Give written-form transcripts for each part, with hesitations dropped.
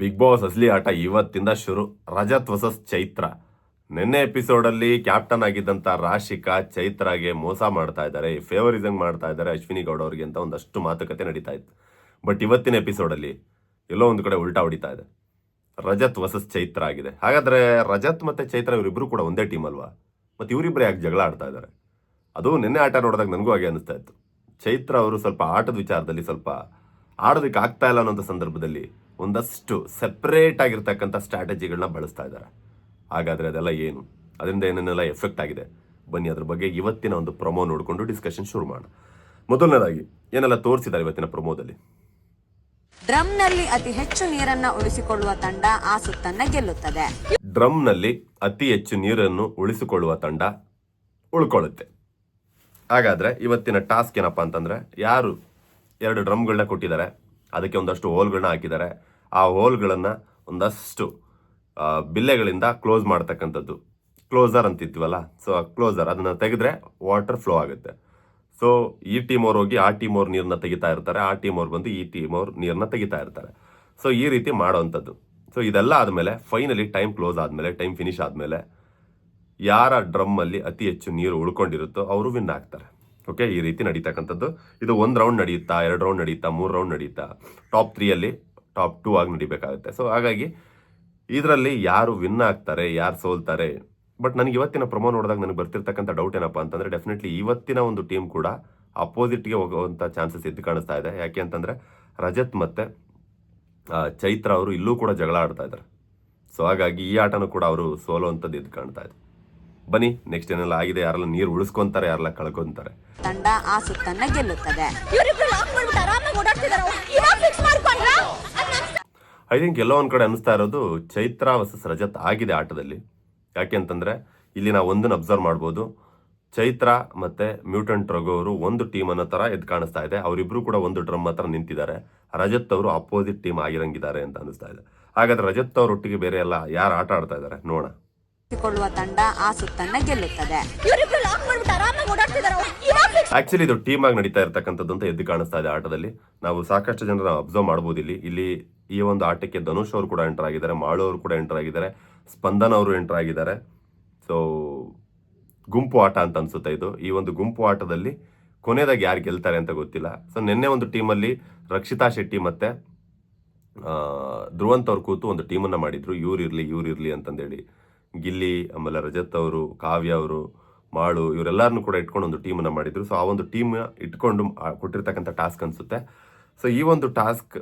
Big boss ಅಸಲಿ ಆಟ ಇವತ್ತಿಂದ ಶುರು. ರಜತ್ ವರ್ಸಸ್ ಚೈತ್ರ. ನಿನ್ನೆ ಎಪಿಸೋಡ್ ಅಲ್ಲಿ ಕ್ಯಾಪ್ಟನ್ ಆಗಿದ್ದಂತ ರಾಶಿಕಾ ಚೈತ್ರಾಗೆ ಮೋಸ ಮಾಡ್ತಾ ಇದ್ದಾರೆ, ಫೇವರಿಸಂ ಮಾಡ್ತಾ ಇದ್ದಾರೆ ಅಶ್ವಿನಿ ಗೌಡ ಅವರಿಗೆ ಅಂತ ಒಂದಷ್ಟು ಮಾತುಕತೆ ನಡೀತಾ ಇತ್ತು. ಬಟ್ ಇವತ್ತಿನ ಎಪಿಸೋಡ್ ಅಲ್ಲಿ ಎಲ್ಲೋ ಒಂದು ಕಡೆ ಉಲ್ಟಾ ಹೊಡಿತಾ ಇದೆ. ರಜತ್ ವರ್ಸಸ್ ಚೈತ್ರ ಆಗಿದೆ. ಹಾಗಾದ್ರೆ ರಜತ್ ಮತ್ತೆ ಚೈತ್ರ ಇವರಿಬ್ರು ಕೂಡ ಒಂದೇ ಟೀಮ್ ಅಲ್ವಾ? ಮತ್ತೆ ಇವರಿಬ್ರು ಯಾಕೆ ಜಗಳ ಆಡ್ತಾ ಇದ್ದಾರೆ? ಅದು ನಿನ್ನೆ ಆಟ ನೋಡಿದಾಗ ನನಗೂ ಹಾಗೆ ಅನಿಸ್ತಾ ಇತ್ತು. ಚೈತ್ರ ಅವರು ಸ್ವಲ್ಪ ಆಟದ ವಿಚಾರದಲ್ಲಿ ಸ್ವಲ್ಪ ಆಡೋದಕ್ಕೆ ಆಗ್ತಾ ಇಲ್ಲ ಅನ್ನೋ ಸಂದರ್ಭದಲ್ಲಿ ಒಂದಷ್ಟು ಸೆಪರೇಟ್ ಆಗಿರ್ತಕ್ಕಂಥ ಸ್ಟ್ರಾಟಜಿಗಳನ್ನ ಬಳಸ್ತಾ ಇದ್ದಾರೆ. ಹಾಗಾದ್ರೆ ಅದೆಲ್ಲ ಏನು, ಅದರಿಂದ ಏನೇನೆಲ್ಲ ಎಫೆಕ್ಟ್ ಆಗಿದೆ, ಬನ್ನಿ ಅದ್ರ ಬಗ್ಗೆ ಇವತ್ತಿನ ಒಂದು ಪ್ರೊಮೋ ನೋಡಿಕೊಂಡು ಡಿಸ್ಕಷನ್ ಶುರು ಮಾಡೋಣ. ಮೊದಲನೇದಾಗಿ ಏನೆಲ್ಲ ತೋರಿಸಿದ್ದಾರೆ ಇವತ್ತಿನ ಪ್ರೊಮೋದಲ್ಲಿ. ಡ್ರಮ್ನಲ್ಲಿ ಅತಿ ಹೆಚ್ಚು ನೀರನ್ನ ಉಳಿಸಿಕೊಳ್ಳುವ ತಂಡ ಆ ಸುತ್ತನ್ನ ಗೆಲ್ಲುತ್ತದೆ. ಡ್ರಮ್ನಲ್ಲಿ ಅತಿ ಹೆಚ್ಚು ನೀರನ್ನು ಉಳಿಸಿಕೊಳ್ಳುವ ತಂಡ ಉಳ್ಕೊಳ್ಳುತ್ತೆ. ಹಾಗಾದ್ರೆ ಇವತ್ತಿನ ಟಾಸ್ಕ್ ಏನಪ್ಪಾ ಅಂತಂದ್ರೆ, ಯಾರು 2 ಡ್ರಮ್ಗಳನ್ನ ಕೊಟ್ಟಿದ್ದಾರೆ, ಅದಕ್ಕೆ ಒಂದಷ್ಟು ಹೋಲ್ಗಳನ್ನ ಹಾಕಿದ್ದಾರೆ. ಆ ಹೋಲ್ಗಳನ್ನ ಒಂದಷ್ಟು ಬಿಲ್ಲೆಗಳಿಂದ ಕ್ಲೋಸ್ ಮಾಡ್ತಕ್ಕಂಥದ್ದು, ಕ್ಲೋಸರ್ ಅಂತಿದ್ವಲ್ಲ, ಸೊ ಆ ಕ್ಲೋಸರ್ ಅದನ್ನ ತೆಗೆದ್ರೆ ವಾಟರ್ ಫ್ಲೋ ಆಗುತ್ತೆ. ಸೊ ಈ ಟೀಮ್ ಅವ್ರು ಹೋಗಿ ಆ ಟೀಮ್ ಅವ್ರ ನೀರನ್ನ ತೆಗಿತಾ ಇರ್ತಾರೆ, ಆ ಟೀಮ್ ಅವ್ರು ಬಂದು ಈ ಟೀಮ್ ಅವ್ರ ನೀರನ್ನ ತೆಗಿತಾ ಇರ್ತಾರೆ. ಸೊ ಈ ರೀತಿ ಮಾಡೋವಂಥದ್ದು. ಸೊ ಇದೆಲ್ಲ ಆದಮೇಲೆ ಫೈನಲಿ ಟೈಮ್ ಕ್ಲೋಸ್ ಆದಮೇಲೆ, ಟೈಮ್ ಫಿನಿಶ್ ಆದಮೇಲೆ ಯಾರ ಡ್ರಮ್ಮಲ್ಲಿ ಅತಿ ಹೆಚ್ಚು ನೀರು ಉಳ್ಕೊಂಡಿರುತ್ತೋ ಅವರು ವಿನ್ ಆಗ್ತಾರೆ. ಓಕೆ, ಈ ರೀತಿ ನಡೀತಕ್ಕಂಥದ್ದು. ಇದು 1 ರೌಂಡ್ ನಡೆಯುತ್ತಾ, 2 ರೌಂಡ್ ನಡೆಯುತ್ತಾ, 3 ರೌಂಡ್ ನಡೆಯುತ್ತಾ, ಟಾಪ್ 3 ಟಾಪ್ 2 ಆಗಿ ನಡಿಬೇಕಾಗುತ್ತೆ. ಸೊ ಹಾಗಾಗಿ ಇದರಲ್ಲಿ ಯಾರು ವಿನ್ ಆಗ್ತಾರೆ, ಯಾರು ಸೋಲ್ತಾರೆ. ಬಟ್ ನನಗೆ ಇವತ್ತಿನ ಪ್ರೊಮೋ ನೋಡಿದಾಗ ನನಗೆ ಬರ್ತಿರ್ತಕ್ಕಂಥ ಡೌಟ್ ಏನಪ್ಪ ಅಂತಂದರೆ, ಡೆಫಿನೆಟ್ಲಿ ಇವತ್ತಿನ ಒಂದು ಟೀಮ್ ಕೂಡ ಅಪೋಸಿಟ್ಗೆ ಹೋಗುವಂಥ ಚಾನ್ಸಸ್ ಎದ್ದು ಕಾಣಿಸ್ತಾ ಇದೆ. ಯಾಕೆ ಅಂತಂದರೆ ರಜತ್ ಮತ್ತು ಚೈತ್ರ ಅವರು ಇಲ್ಲೂ ಕೂಡ ಜಗಳ ಆಡ್ತಾ ಇದ್ದಾರೆ. ಸೊ ಹಾಗಾಗಿ ಈ ಆಟನೂ ಕೂಡ ಅವರು ಸೋಲುವಂಥದ್ದು ಎದ್ದು ಕಾಣ್ತಾ ಇದೆ. ಬನ್ನಿ ನೆಕ್ಸ್ಟ್ ಏನೆಲ್ಲ ಆಗಿದೆ, ಯಾರೆಲ್ಲ ನೀರು ಉಳಿಸ್ಕೊಂತಾರೆ, ಯಾರೆಲ್ಲ ಕಳ್ಕೊಂತಾರೆ. ತಂಡ ಆ ಸುತ್ತನ್ನ ಗೆಲ್ಲುತ್ತದೆ. ಐ ಥಿಂಕ್ ಎಲ್ಲೋ ಒಂದು ಕಡೆ ಅನಿಸ್ತಾ ಇರೋದು ಚೈತ್ರ ವರ್ಸಸ್ ರಜತ್ ಆಗಿದೆ ಆಟದಲ್ಲಿ. ಯಾಕೆ ಅಂತಂದರೆ ಇಲ್ಲಿ ನಾವು ಒಂದನ್ನು ಅಬ್ಸರ್ವ್ ಮಾಡ್ಬೋದು, ಚೈತ್ರ ಮತ್ತು ಮ್ಯೂಟೆಂಟ್ ರಘು ಅವರು ಒಂದು ಟೀಮ್ ಅನ್ನೋ ಥರ ಎದ್ದು ಕಾಣಿಸ್ತಾ ಇದೆ. ಅವರಿಬ್ಬರು ಕೂಡ ಒಂದು ಡ್ರಮ್ ಹತ್ರ ನಿಂತಿದ್ದಾರೆ. ರಜತ್ ಅವರು ಅಪೋಸಿಟ್ ಟೀಮ್ ಆಗಿರಂಗಿದ್ದಾರೆ ಅಂತ ಅನಿಸ್ತಾ ಇದೆ. ಹಾಗಾದ್ರೆ ರಜತ್ ಅವ್ರ ಒಟ್ಟಿಗೆ ಬೇರೆ ಎಲ್ಲ ಯಾರು ಆಟ ಆಡ್ತಾ ಇದ್ದಾರೆ ನೋಡೋಣ. ತಂಡ ಆ ಸುತ್ತನ್ನ ಗೆಲ್ಲುತ್ತದೆ. ಆಕ್ಚುಲಿ ಇದು ಟೀಮ್ ಆಗಿ ನಡೀತಾ ಇರ್ತಕ್ಕಂಥದ್ದು ಅಂತ ಎದ್ದು ಕಾಣಿಸ್ತಾ ಇದೆ ಆಟದಲ್ಲಿ. ನಾವು ಸಾಕಷ್ಟು ಜನರ ಅಬ್ಸರ್ವ್ ಮಾಡ್ಬೋದು. ಇಲ್ಲಿ ಈ ಒಂದು ಆಟಕ್ಕೆ ಧನುಷ್ ಅವರು ಕೂಡ ಎಂಟರ್ ಆಗಿದ್ದಾರೆ, ಮಾಳು ಅವರು ಕೂಡ ಎಂಟರ್ ಆಗಿದ್ದಾರೆ, ಸ್ಪಂದನ್ ಅವರು ಎಂಟರ್ ಆಗಿದ್ದಾರೆ. ಸೊ ಗುಂಪು ಆಟ ಅಂತ ಅನ್ಸುತ್ತೆ ಇದು. ಈ ಒಂದು ಗುಂಪು ಆಟದಲ್ಲಿ ಕೊನೆಯದಾಗಿ ಯಾರು ಗೆಲ್ತಾರೆ ಅಂತ ಗೊತ್ತಿಲ್ಲ. ಸೊ ನಿನ್ನೆ ಒಂದು ಟೀಮಲ್ಲಿ ರಕ್ಷಿತಾ ಶೆಟ್ಟಿ ಮತ್ತೆ ಧ್ರುವಂತ್ ಅವ್ರು ಕೂತು ಒಂದು ಟೀಮನ್ನು ಮಾಡಿದ್ರು, ಇವ್ರಿರ್ಲಿ ಅಂತಂದೇಳಿ. ಗಿಲ್ಲಿ, ಆಮೇಲೆ ರಜತ್ ಅವರು, ಕಾವ್ಯ ಅವರು, ಮಾಳು, ಇವರೆಲ್ಲರನ್ನು ಕೂಡ ಇಟ್ಕೊಂಡು ಒಂದು ಟೀಮನ್ನು ಮಾಡಿದ್ರು. ಸೊ ಆ ಒಂದು ಟೀಮ್ ಇಟ್ಕೊಂಡು ಕೊಟ್ಟಿರ್ತಕ್ಕಂಥ ಟಾಸ್ಕ್ ಅನಿಸುತ್ತೆ. ಸೊ ಈ ಒಂದು ಟಾಸ್ಕ್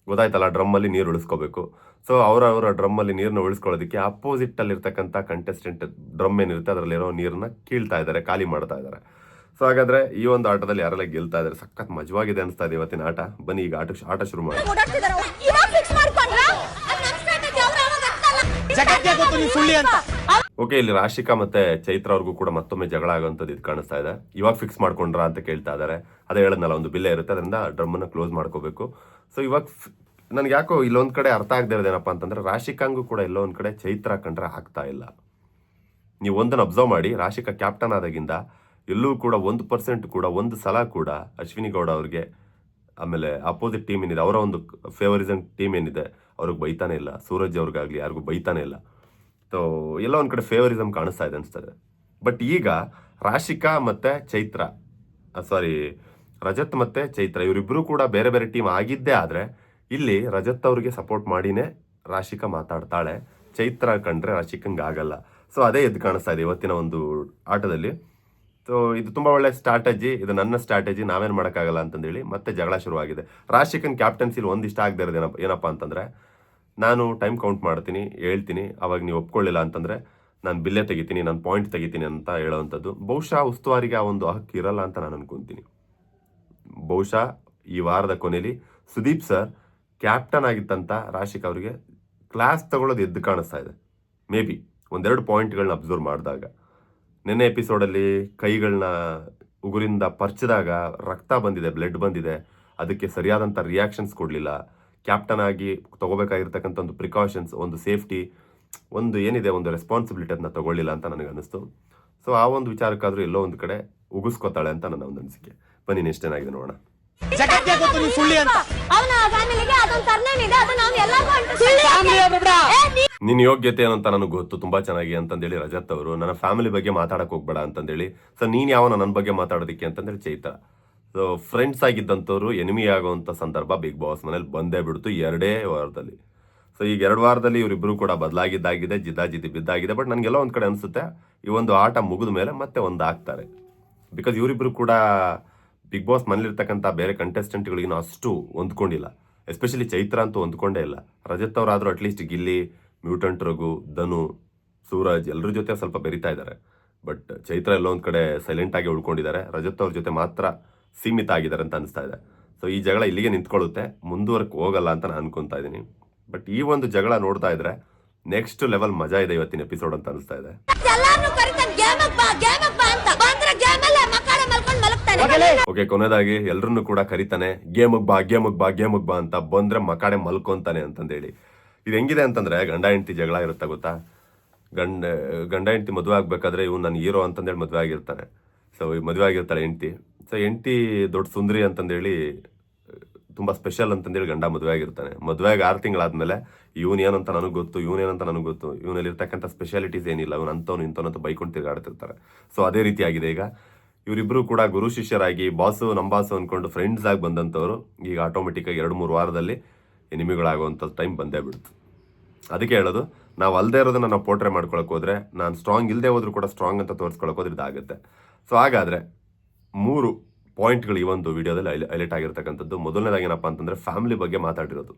ಗೊತ್ತಾಯ್ತಲ್ಲ, ಡ್ರಮ್ಮಲ್ಲಿ ನೀರು ಉಳಿಸ್ಕೋಬೇಕು. ಸೊ ಅವರ ಡ್ರಮ್ಮಲ್ಲಿ ನೀರನ್ನ ಉಳಿಸ್ಕೊಳ್ಳೋದಕ್ಕೆ ಅಪೋಸಿಟ್ಟಲ್ಲಿರ್ತಕ್ಕಂಥ ಕಂಟೆಸ್ಟೆಂಟ್ ಡ್ರಮ್ ಏನಿರುತ್ತೆ ಅದರಲ್ಲಿರೋ ನೀರನ್ನ ಕೀಳ್ತಾ ಇದ್ದಾರೆ, ಖಾಲಿ ಮಾಡ್ತಾ ಇದ್ದಾರೆ. ಸೊ ಹಾಗಾದ್ರೆ ಈ ಒಂದು ಆಟದಲ್ಲಿ ಯಾರೆಲ್ಲ ಗೆಲ್ತಾ ಇದ್ದಾರೆ, ಸಖತ್ ಮಜವಾಗಿದೆ ಅನಿಸ್ತಾ ಇದೆ ಇವತ್ತಿನ ಆಟ. ಬನ್ನಿ ಈಗ ಆಟ ಶುರು ಮಾಡಿ. ಓಕೆ, ಇಲ್ಲಿ ರಾಶಿಕಾ ಮತ್ತೆ ಚೈತ್ರ ಅವ್ರಿಗೂ ಕೂಡ ಮತ್ತೊಮ್ಮೆ ಜಗಳ ಆಗುವಂಥದ್ದು ಇದು ಕಾಣಿಸ್ತಾ ಇದೆ. ಇವಾಗ ಫಿಕ್ಸ್ ಮಾಡ್ಕೊಂಡ್ರಾ ಅಂತ ಕೇಳ್ತಾ ಇದ್ದಾರೆ. ಅದೇ ಹೇಳದ್ನಲ್ಲ, ಒಂದು ಬಿಲ್ಲೆ ಇರುತ್ತೆ, ಅದರಿಂದ ಡ್ರಮ್ಮನ್ನು ಕ್ಲೋಸ್ ಮಾಡ್ಕೋಬೇಕು. ಸೊ ಇವಾಗ ನನಗೆ ಯಾಕೋ ಇಲ್ಲೊಂದು ಕಡೆ ಅರ್ಥ ಆಗದೆ ಇರೋದೇನಪ್ಪ ಅಂತಂದ್ರೆ, ರಾಶಿಕಾಂಗೂ ಕೂಡ ಎಲ್ಲೋ ಒಂದು ಕಡೆ ಚೈತ್ರ ಕಂಡ್ರೆ ಆಗ್ತಾ ಇಲ್ಲ. ನೀವು ಒಂದನ್ನು ಅಬ್ಸರ್ವ್ ಮಾಡಿ, ರಾಶಿಕಾ ಕ್ಯಾಪ್ಟನ್ ಆದಾಗಿಂದ ಎಲ್ಲೂ ಕೂಡ 1% ಕೂಡ ಒಂದು ಸಲ ಕೂಡ ಅಶ್ವಿನಿ ಗೌಡ ಅವ್ರಿಗೆ, ಆಮೇಲೆ ಅಪೋಸಿಟ್ ಟೀಮ್ ಏನಿದೆ ಅವರ ಒಂದು ಫೇವರಿಸಂ ಟೀಮ್ ಏನಿದೆ ಅವ್ರಿಗೆ ಬೈತಾನೆ ಇಲ್ಲ. ಸೂರಜ್ ಅವ್ರಿಗಾಗಲಿ ಯಾರಿಗೂ ಬೈತಾನೆ ಇಲ್ಲ. ಸೊ ಎಲ್ಲ ಒಂದು ಕಡೆ ಫೇವರಿಸಮ್ ಕಾಣಿಸ್ತಾ ಇದೆ ಅನಿಸ್ತದೆ. ಬಟ್ ಈಗ ರಾಶಿಕಾ ಮತ್ತು ರಜತ್ ಮತ್ತು ಚೈತ್ರ ಇವರಿಬ್ಬರು ಕೂಡ ಬೇರೆ ಬೇರೆ ಟೀಮ್ ಆಗಿದ್ದೇ ಆದರೆ ಇಲ್ಲಿ ರಜತ್ ಅವ್ರಿಗೆ ಸಪೋರ್ಟ್ ಮಾಡಿನೇ ರಾಶಿಕಾ ಮಾತಾಡ್ತಾಳೆ. ಚೈತ್ರ ಕಂಡ್ರೆ ರಾಶಿಕಂಗೆ ಆಗಲ್ಲ. ಸೊ ಅದೇ ಎದ್ದು ಕಾಣಿಸ್ತಾ ಇದೆ ಇವತ್ತಿನ ಒಂದು ಆಟದಲ್ಲಿ. ಸೊ ಇದು ತುಂಬ ಒಳ್ಳೆ ಸ್ಟ್ರಾಟಜಿ, ಇದು ನನ್ನ ಸ್ಟ್ರಾಟಜಿ, ನಾವೇನು ಮಾಡೋಕ್ಕಾಗಲ್ಲ ಅಂತಂದೇಳಿ ಮತ್ತೆ ಜಗಳ ಶುರುವಾಗಿದೆ. ರಾಶಿಕನ್ ಕ್ಯಾಪ್ಟನ್ಸಿಲಿ ಒಂದಿಷ್ಟ ಆಗದೆ ಇರೋದು ಏನಪ್ಪ ಅಂತಂದರೆ, ನಾನು ಟೈಮ್ ಕೌಂಟ್ ಮಾಡ್ತೀನಿ, ಹೇಳ್ತೀನಿ, ಅವಾಗ ನೀವು ಒಪ್ಕೊಳ್ಳಿಲ್ಲ ಅಂತಂದರೆ ನಾನು ಬಿಲ್ಲೆ ತೆಗಿತೀನಿ, ನಾನು ಪಾಯಿಂಟ್ ತೆಗಿತೀನಿ ಅಂತ ಹೇಳೋವಂಥದ್ದು. ಬಹುಶಃ ಉಸ್ತುವಾರಿಗೆ ಆ ಒಂದು ಹಕ್ಕು ಇರಲ್ಲ ಅಂತ ನಾನು ಅನ್ಕೊತೀನಿ. ಬಹುಶಃ ಈ ವಾರದ ಕೊನೆಯಲ್ಲಿ ಸುದೀಪ್ ಸರ್ ಕ್ಯಾಪ್ಟನ್ ಆಗಿತ್ತಂತ ರಾಶಿಕಾ ಅವರಿಗೆ ಕ್ಲಾಸ್ ತಗೊಳ್ಳೋದು ಎದ್ದು ಕಾಣಿಸ್ತಾ ಇದೆ. ಮೇ ಬಿ 1-2 ಪಾಯಿಂಟ್ಗಳನ್ನ ಅಬ್ಸರ್ವ್ ಮಾಡಿದಾಗ, ನಿನ್ನೆ ಎಪಿಸೋಡಲ್ಲಿ ಕೈಗಳನ್ನ ಉಗುರಿಂದ ಪರ್ಚಿದಾಗ ರಕ್ತ ಬಂದಿದೆ, ಬ್ಲಡ್ ಬಂದಿದೆ, ಅದಕ್ಕೆ ಸರಿಯಾದಂಥ ರಿಯಾಕ್ಷನ್ಸ್ ಕೊಡಲಿಲ್ಲ. ಕ್ಯಾಪ್ಟನ್ ಆಗಿ ತಗೋಬೇಕಾಗಿರ್ತಕ್ಕಂಥ ಒಂದು ಪ್ರಿಕಾಷನ್ಸ್, ಒಂದು ಸೇಫ್ಟಿ, ಒಂದು ಏನಿದೆ ಒಂದು ರೆಸ್ಪಾನ್ಸಿಬಿಲಿಟಿ ಅದನ್ನ ತಗೊಳ್ಳಿಲ್ಲ ಅಂತ ನನಗೆ ಅನ್ನಿಸ್ತು. ಸೊ ಆ ಒಂದು ವಿಚಾರಕ್ಕಾದರೂ ಎಲ್ಲೋ ಒಂದು ಕಡೆ ಉಗಿಸ್ಕೋತಾಳೆ ಅಂತ ನನ್ನ ಒಂದು ಅನಿಸಿಕೆ. ಬನ್ನಿ ನೆಕ್ಸ್ಟ್ ಏನಾಗಿದೆ ನೋಡೋಣ. ಜಗತ್ತಿಗೆ ಗೊತ್ತು ನೀವು ಸುಳ್ಳಿ ಅಂತ. ಅವನ ಫ್ಯಾಮಿಲಿಗೆ ಅದೊಂದು ಸರ್ನೇಮ್ ಇದೆ, ಅದು ನಾವು ಎಲ್ಲರಿಗೂ ನಿನ್ನ ಯೋಗ್ಯತೆ ಏನಂತ ನನಗೆ ಗೊತ್ತು ತುಂಬಾ ಚೆನ್ನಾಗಿ ಅಂತಂದೇಳಿ ರಜತ್ ಅವರು. ನನ್ನ ಫ್ಯಾಮಿಲಿ ಬಗ್ಗೆ ಮಾತಾಡಕ್ ಹೋಗ್ಬೇಡ ಅಂತಂದೇಳಿ. ಸೊ ನೀನ್ ಯಾವನ ನನ್ನ ಬಗ್ಗೆ ಮಾತಾಡೋದಕ್ಕೆ ಅಂತಂದೇಳಿ ಚೈತ್ರ. ಸೊ ಫ್ರೆಂಡ್ಸ್ ಆಗಿದ್ದಂಥವ್ರು ಎನಿಮಿ ಆಗುವಂತ ಸಂದರ್ಭ ಬಿಗ್ ಬಾಸ್ ಮನೇಲಿ ಬಂದೇ ಬಿಡ್ತು 2 ವಾರದಲ್ಲಿ. ಸೊ ಈಗ 2 ವಾರದಲ್ಲಿ ಇವರಿಬ್ರು ಕೂಡ ಬದಲಾಗಿದ್ದಾಗಿದೆ, ಜಿದ್ದಾಜಿದ್ದಿ ಬಿದ್ದಾಗಿದೆ. ಬಟ್ ನನಗೆಲ್ಲ ಒಂದ್ ಕಡೆ ಅನ್ಸುತ್ತೆ ಈ ಒಂದು ಆಟ ಮುಗಿದ ಮೇಲೆ ಮತ್ತೆ ಒಂದು ಆಗ್ತಾರೆ. ಬಿಕಾಸ್ ಇವರಿಬ್ರು ಕೂಡ ಬಿಗ್ ಬಾಸ್ ಮನೇಲಿರ್ತಕ್ಕಂಥ ಬೇರೆ ಕಂಟೆಸ್ಟೆಂಟ್ಗಳಿಗಿನ ಅಷ್ಟು ಹೊಂದ್ಕೊಂಡಿಲ್ಲ. ಎಸ್ಪೆಷಲಿ ಚೈತ್ರ ಅಂತೂ ಹೊಂದ್ಕೊಂಡೇ ಇಲ್ಲ. ರಜತ್ ಅವರಾದ್ರೂ ಅಟ್ಲೀಸ್ಟ್ ಗಿಲ್ಲಿ, ಮ್ಯೂಟೆಂಟ್ ರಘು, ಧನು, ಸೂರಜ್ ಎಲ್ಲರ ಜೊತೆ ಸ್ವಲ್ಪ ಬೆರಿತಾ ಇದ್ದಾರೆ. ಬಟ್ ಚೈತ್ರ ಎಲ್ಲೋ ಒಂದ್ ಕಡೆ ಸೈಲೆಂಟ್ ಆಗಿ ಉಳ್ಕೊಂಡಿದ್ದಾರೆ. ರಜತ್ ಅವ್ರ ಜೊತೆ ಮಾತ್ರ ಸೀಮಿತ ಆಗಿದ್ದಾರೆ ಅಂತ ಅನಿಸ್ತಾ ಇದೆ. ಸೊ ಈ ಜಗಳ ಇಲ್ಲಿಗೆ ನಿಂತ್ಕೊಳ್ಳುತ್ತೆ, ಮುಂದುವರೆಕ್ ಹೋಗಲ್ಲ ಅಂತ ನಾನು ಅನ್ಕೊಂತಾ ಇದ್ದೀನಿ. ಬಟ್ ಈ ಒಂದು ಜಗಳ ನೋಡ್ತಾ ಇದ್ರೆ ನೆಕ್ಸ್ಟ್ ಲೆವೆಲ್ ಮಜಾ ಇದೆ ಇವತ್ತಿನ ಎಪಿಸೋಡ್ ಅಂತ ಅನಿಸ್ತಾ ಇದೆ. ಎಲ್ಲಾರನ್ನೂ ಕರೀತಾನೆ ಗೇಮಕ್ ಬಾ ಅಂತ. ಬಂದ್ರೆ ಗೇಮಲ್ಲೇ ಮಕ್ಕಳ ಮಲ್ಕೊಂಡು ಮಲಗ್ತಾನೆ. ಓಕೆ, ಕೊನೆಯದಾಗಿ ಎಲ್ಲರನ್ನು ಕೂಡ ಕರಿತಾನೆ ಗೇಮಗ್ ಬಾ ಅಂತ. ಬಂದ್ರೆ ಮಕಾಡೆ ಮಲ್ಕೊಂತಾನೆ ಅಂತಂದೇಳಿ. ಇದು ಹೆಂಗಿದೆ ಅಂತಂದ್ರೆ ಗಂಡ ಹೆಂಡತಿ ಜಗಳ ಇರುತ್ತೆ ಗೊತ್ತಾ. ಗಂಡ ಹೆಂಡತಿ ಮದುವೆ ಆಗ್ಬೇಕಾದ್ರೆ ಇವ್ನು ನನ್ನ ಹೀರೋ ಅಂತಂದೇಳಿ ಮದುವೆ ಆಗಿರ್ತಾನೆ. ಸೊ ಮದುವೆ ಆಗಿರ್ತಾಳೆ ಹೆಂಡತಿ. ಸೊ ಹೆಂಡತಿ ದೊಡ್ಡ ಸುಂದರಿ ಅಂತಂದೇಳಿ ತುಂಬಾ ಸ್ಪೆಷಲ್ ಅಂತಂದೇಳಿ ಗಂಡ ಮದುವೆ ಆಗಿರ್ತಾನೆ. ಮದುವೆಗೆ 6 ತಿಂಗಳಾದ್ಮೇಲೆ ಇವನ್ ಏನಂತ ನನಗೆ ಗೊತ್ತು, ಇವನಲ್ಲಿ ಇರ್ತಕ್ಕಂಥ ಸ್ಪೆಷಾಲಿಟೀಸ್ ಏನಿಲ್ಲ, ಇವನು ಇಂಥವನಂತ ಬೈಕೊಂಡು ತಿರುಗಾಡ್ತಿರ್ತಾರೆ. ಸೊ ಅದೇ ರೀತಿ ಆಗಿದೆ ಈಗ. ಇವರಿಬ್ರು ಕೂಡ ಗುರು ಶಿಷ್ಯರಾಗಿ ನಮ್ಮ ಬಾಸು ಅನ್ಕೊಂಡು ಫ್ರೆಂಡ್ಸ್ ಆಗಿ ಬಂದಂಥವ್ರು ಈಗ ಆಟೋಮೆಟಿಕ್ ಆಗಿ 2-3 ವಾರದಲ್ಲಿ ಎನಿಮಿಗಳಾಗುವಂಥ ಟೈಮ್ ಬಂದೇ ಬಿಡ್ತು. ಅದಕ್ಕೆ ಹೇಳೋದು, ನಾವು ಅಲ್ಲದೆ ಇರೋದನ್ನ ನಾವು ಪೋರ್ಟ್ರೇ ಮಾಡ್ಕೊಳಕ್ ಹೋದ್ರೆ, ನಾನು ಸ್ಟ್ರಾಂಗ್ ಇಲ್ಲದೆ ಹೋದ್ರೂ ಕೂಡ ಸ್ಟ್ರಾಂಗ್ ಅಂತ ತೋರಿಸ್ಕೊಳಕ್ ಹೋದ್ರೆ ಇದಾಗುತ್ತೆ. ಸೊ ಹಾಗಾದ್ರೆ 3 ಪಾಯಿಂಟ್ಗಳು ಈ ಒಂದು ವಿಡಿಯೋದಲ್ಲಿ ಹೈಲೈಟ್ ಆಗಿರ್ತಕ್ಕಂಥದ್ದು. ಮೊದಲನೇದಾಗಿ ಏನಪ್ಪ ಅಂತಂದ್ರೆ ಫ್ಯಾಮಿಲಿ ಬಗ್ಗೆ ಮಾತಾಡಿರೋದು.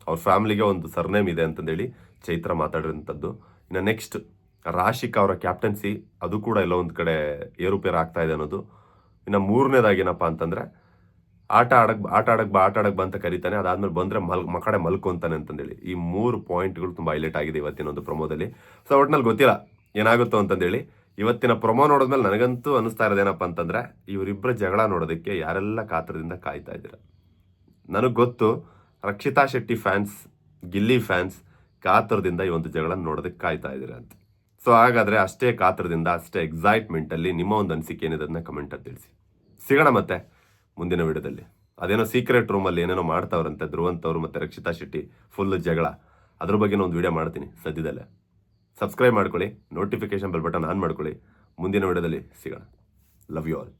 ಅವ್ರ ಫ್ಯಾಮಿಲಿಗೆ ಒಂದು ಸರ್ನೇಮ್ ಇದೆ ಅಂತಂದೇಳಿ ಚೈತ್ರ ಮಾತಾಡಿರೋಂಥದ್ದು. ಇನ್ನು ನೆಕ್ಸ್ಟ್ ರಾಶಿಕ್ ಅವರ ಕ್ಯಾಪ್ಟನ್ಸಿ, ಅದು ಕೂಡ ಎಲ್ಲೋ ಒಂದು ಕಡೆ ಏರುಪೇರು ಆಗ್ತಾ ಇದೆ ಅನ್ನೋದು. ಇನ್ನು 3ನೇದಾಗಿ ಏನಪ್ಪ ಅಂತಂದ್ರೆ ಆಟ ಆಡಕ್ ಬಾ ಅಂತ ಕರೀತಾನೆ. ಅದಾದ್ಮೇಲೆ ಬಂದ್ರೆ ಮಕಡೆ ಮಲ್ಕೊಂತಾನೆ ಅಂತಂದೇಳಿ. ಈ 3 ಪಾಯಿಂಟ್ಗಳು ತುಂಬಾ ಹೈಲೈಟ್ ಆಗಿದೆ ಇವತ್ತಿನ ಒಂದು ಪ್ರೊಮೋದಲ್ಲಿ. ಸೊ ಒಟ್ನಲ್ಲಿ ಗೊತ್ತಿಲ್ಲ ಏನಾಗುತ್ತೋ ಅಂತಂದೇಳಿ. ಇವತ್ತಿನ ಪ್ರೊಮೋ ನೋಡಿದ್ಮೇಲೆ ನನಗಂತೂ ಅನಿಸ್ತಾ ಇರೋದೇನಪ್ಪ ಅಂತಂದ್ರೆ ಇವರಿಬ್ಬರ ಜಗಳ ನೋಡೋದಕ್ಕೆ ಯಾರೆಲ್ಲ ಕಾತರದಿಂದ ಕಾಯ್ತಾ ಇದ್ದೀರಾ. ನನಗೆ ಗೊತ್ತು ರಕ್ಷಿತಾ ಶೆಟ್ಟಿ ಫ್ಯಾನ್ಸ್, ಗಿಲ್ಲಿ ಫ್ಯಾನ್ಸ್ ಕಾತರದಿಂದ ಈ ಒಂದು ಜಗಳ ನೋಡೋದಕ್ಕೆ ಕಾಯ್ತಾ ಇದ್ದೀರಾ ಅಂತ. ಸೊ ಹಾಗಾದ್ರೆ ಅಷ್ಟೇ ಕಾತರದಿಂದ, ಅಷ್ಟೇ ಎಕ್ಸೈಟ್ಮೆಂಟ್ ಅಲ್ಲಿ ನಿಮ್ಮ ಒಂದು ಅನಿಸಿಕೆ ಏನಿದೆ ಅದನ್ನ ಕಮೆಂಟ್ ಅಲ್ಲಿ ತಿಳಿಸಿ. ಸಿಗೋಣ ಮತ್ತೆ ಮುಂದಿನ ವಿಡಿಯೋದಲ್ಲಿ. ಅದೇನೋ ಸೀಕ್ರೆಟ್ ರೂಮಲ್ಲಿ ಏನೇನೋ ಮಾಡ್ತಾವ್ರಂತೆ ಧ್ರುವಂತ್ ಅವರು ಮತ್ತೆ ರಕ್ಷಿತಾ ಶೆಟ್ಟಿ, ಫುಲ್ ಜಗಳ. ಅದ್ರ ಬಗ್ಗೆ ಒಂದು ವಿಡಿಯೋ ಮಾಡ್ತೀನಿ ಸದ್ಯದಲ್ಲೇ. ಸಬ್ಸ್ಕ್ರೈಬ್ ಮಾಡ್ಕೊಳ್ಳಿ, ನೋಟಿಫಿಕೇಶನ್ ಬೆಲ್ ಬಟನ್ ಆನ್ ಮಾಡ್ಕೊಳ್ಳಿ. ಮುಂದಿನ ವಿಡಿಯೋದಲ್ಲಿ ಸಿಗೋಣ. Love you all.